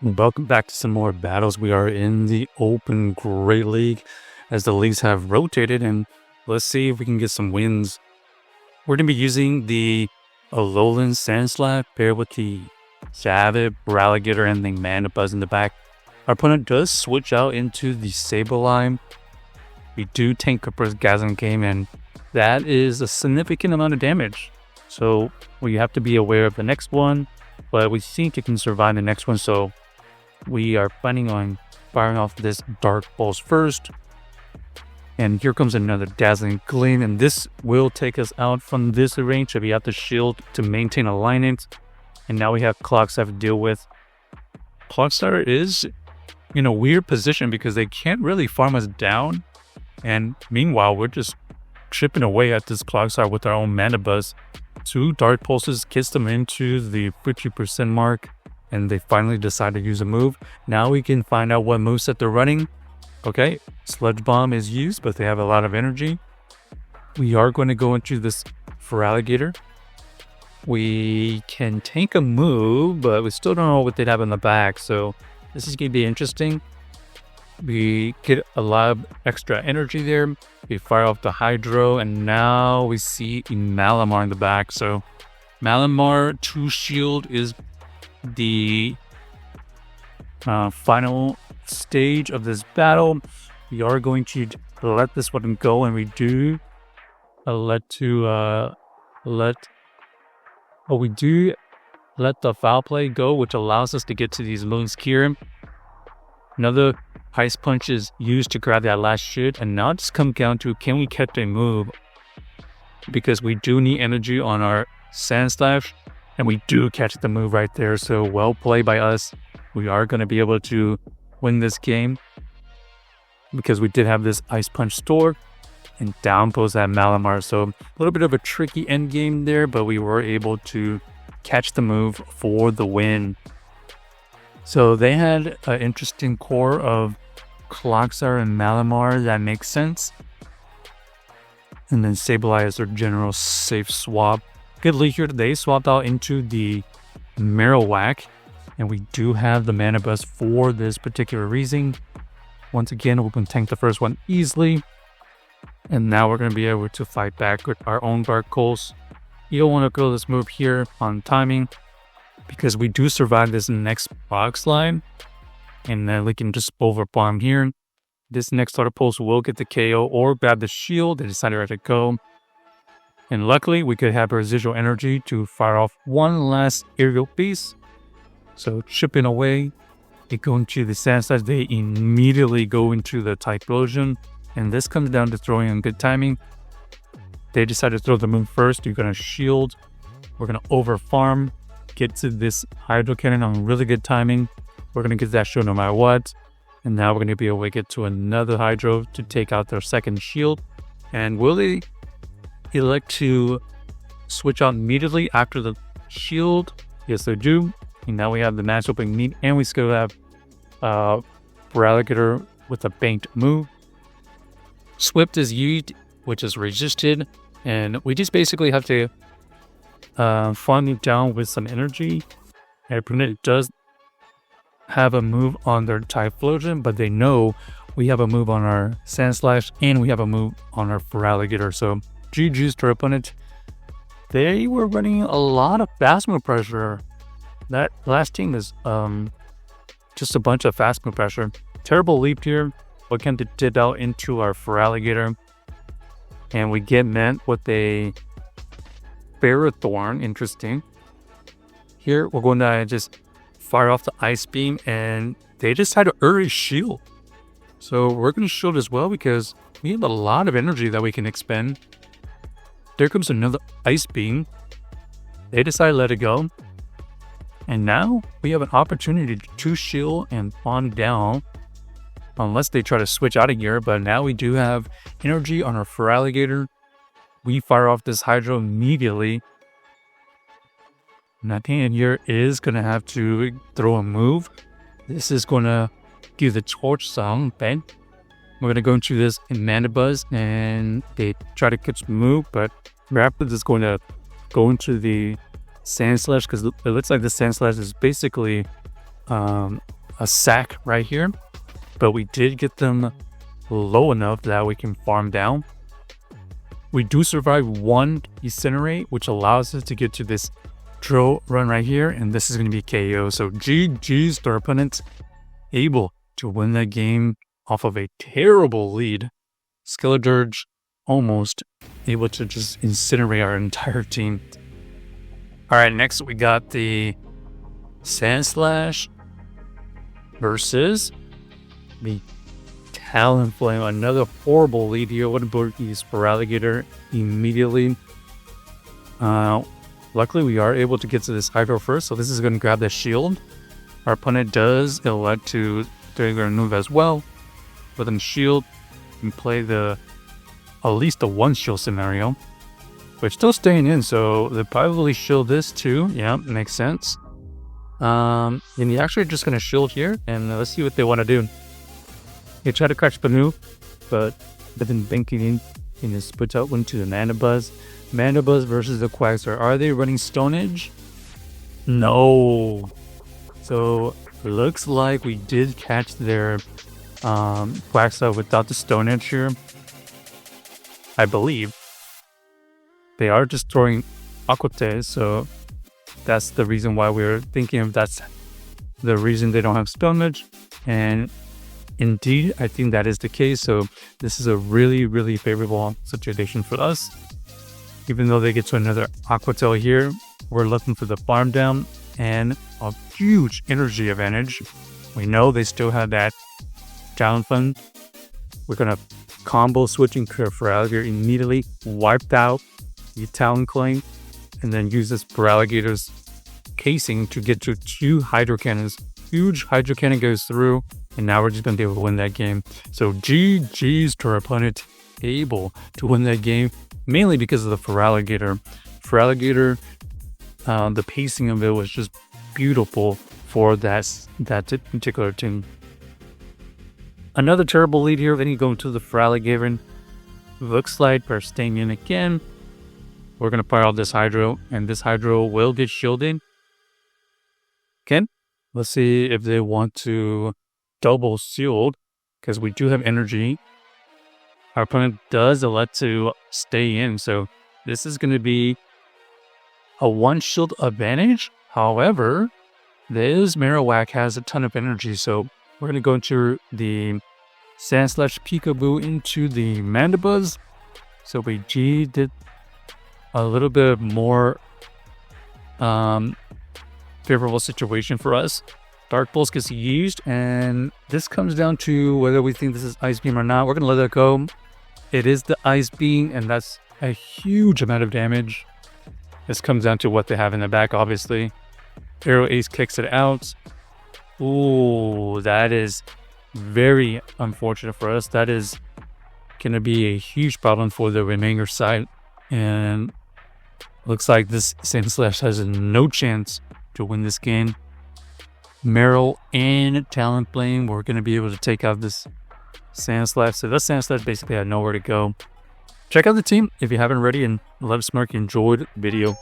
Welcome back to some more battles. We are in the Open Great League as the leagues have rotated, and let's see if we can get some wins. We're going to be using the Alolan Sandslash paired with the Savage, Feraligatr, and the Mandibuzz in the back. Our opponent does switch out into the Sableye. We do tank Cooper's Gasm Game, and that is a significant amount of damage. So we have to be aware of the next one, but we think it can survive the next one. So we are planning on firing off this Dark Pulse first. And here comes another Dazzling Gleam, and this will take us out from this range. So we have to shield to maintain alignment. And now we have Clockstar to deal with. Clockstar is in a weird position because they can't really farm us down. And meanwhile, we're just chipping away at this Clockstar with our own Mandibuzz. 2 Dark Pulses gets them into the 50% mark. And they finally decide to use a move. Now we can find out what moveset they're running. Okay, Sludge Bomb is used, but they have a lot of energy. We are going to go into this Feraligatr. We can tank a move, but we still don't know what they'd have in the back. So this is going to be interesting. We get a lot of extra energy there. We fire off the Hydro, and now we see Malamar in the back. So Malamar 2 shield is the final stage of this battle. We are going to let this one go, and we do let the Foul Play go, which allows us to get to these moves here. Another Ice Punch is used to grab that last shit, and now just come down to, can we catch a move? Because we do need energy on our Sandslash. And we do catch the move right there. So well played by us. We are going to be able to win this game. Because we did have this Ice Punch stored. And down goes that Malamar. So a little bit of a tricky end game there. But we were able to catch the move for the win. So they had an interesting core of Clockstar and Malamar. That makes sense. And then Sableye is their general safe swap. Good lead here. They swapped out into the Marowak, and we do have the Mandibuzz for this particular reason. Once again, we can tank the first one easily, and now we're going to be able to fight back with our own Dark Pulse. You don't want to go this move here on timing, because we do survive this next box line, and then we can just overbomb here. This next Dark Pulse will get the KO or grab the shield. They decided to let it go. And luckily, we could have residual energy to fire off one last aerial piece. So chipping away, they go into the Sandslash. They immediately go into the Typhlosion. And this comes down to throwing in good timing. They decide to throw the move first. You're going to shield. We're going to over farm. Get to this Hydro Cannon on really good timing. We're going to get that shield no matter what. And now we're going to be able to get to another Hydro to take out their second shield. And will they elect to switch out immediately after the shield? Yes, they do. And now we have the match opening meet, and we still have Feraligatr with a banked move. Swift is used, which is resisted, and we just basically have to farm it down with some energy. And opponent does have a move on their Typhlosion, but they know we have a move on our Sandslash, and we have a move on our Feraligatr. So GG's to our opponent. They were running a lot of fast move pressure. That last team is just a bunch of fast move pressure. Terrible leap here. What can did out into our Feraligatr. And we get met with a Ferrothorn. Interesting. Here we're going to just fire off the Ice Beam, and they just had an early shield. So we're going to shield as well because we have a lot of energy that we can expend. There comes another Ice Beam. They decide to let it go. And now we have an opportunity to shield and farm down. Unless they try to switch out of here. But now we do have energy on our Feraligatr. We fire off this Hydro immediately. And I think here is going to have to throw a move. This is going to give the torch sound. Ben. We're going to go into this in Mandibuzz, and they try to catch the move, but Rapid is going to go into the Sandslash because it looks like the Sandslash is basically a sack right here, but we did get them low enough that we can farm down. We do survive one Incinerate, which allows us to get to this drill run right here, and this is going to be KO. So GG's to our opponents, able to win that game off of a terrible lead. Skeledirge almost able to just incinerate our entire team. All right, next we got the Sandslash versus the Talonflame. Another horrible lead here. What about these Feraligatr immediately? Luckily, we are able to get to this Hydro first, so this is going to grab the shield. Our opponent does elect to do their move as well. With them shield and play at least the one shield scenario. We're still staying in, so they probably shield this too. Yeah, makes sense. And you're actually just going to shield here, and let's see what they want to do. They try to catch Banu, but then banking in and just puts out one to the Mandibuzz. Mandibuzz versus the Quagsire. Are they running Stone Edge? No. So looks like we did catch their Quagsire without the Stone Edge here. I believe. They are just throwing Aquate, so that's the reason why we're thinking of that's the reason they don't have Stone Edge. And indeed, I think that is the case. So this is a really, really favorable situation for us. Even though they get to another Aquatail here, we're looking for the farm down and a huge energy advantage. We know they still have that Talonflame. We're going to combo switching to Feraligatr immediately, wiped out the Talonflame, and then use this Feraligatr's casing to get to two Hydro Cannons. Huge Hydro Cannon goes through, and now we're just going to be able to win that game. So GG's to our opponent, able to win that game, mainly because of the Feraligatr. Feraligatr, the pacing of it was just beautiful for that particular team. Another terrible lead here. Then you go to the Feraligatr. Looks like we're staying in again. We're going to fire out this Hydro, and this Hydro will get shielded. Okay, let's see if they want to double shield, because we do have energy. Our opponent does elect to stay in, so this is going to be a one shield advantage. However, this Marowak has a ton of energy, so we're going to go into the Sandslash Peekaboo into the Mandibuzz. So we did a little bit more favorable situation for us. Dark Pulse gets used, and this comes down to whether we think this is Ice Beam or not. We're going to let that go. It is the Ice Beam, and that's a huge amount of damage. This comes down to what they have in the back, obviously. Arrow Ace kicks it out. Ooh, that is very unfortunate for us. That is going to be a huge problem for the remainder side. And looks like this Sandslash has no chance to win this game. Meryl and Talonflame, we're going to be able to take out this Sandslash. So this Sandslash basically had nowhere to go. Check out the team if you haven't already, and let us know if you enjoyed the video.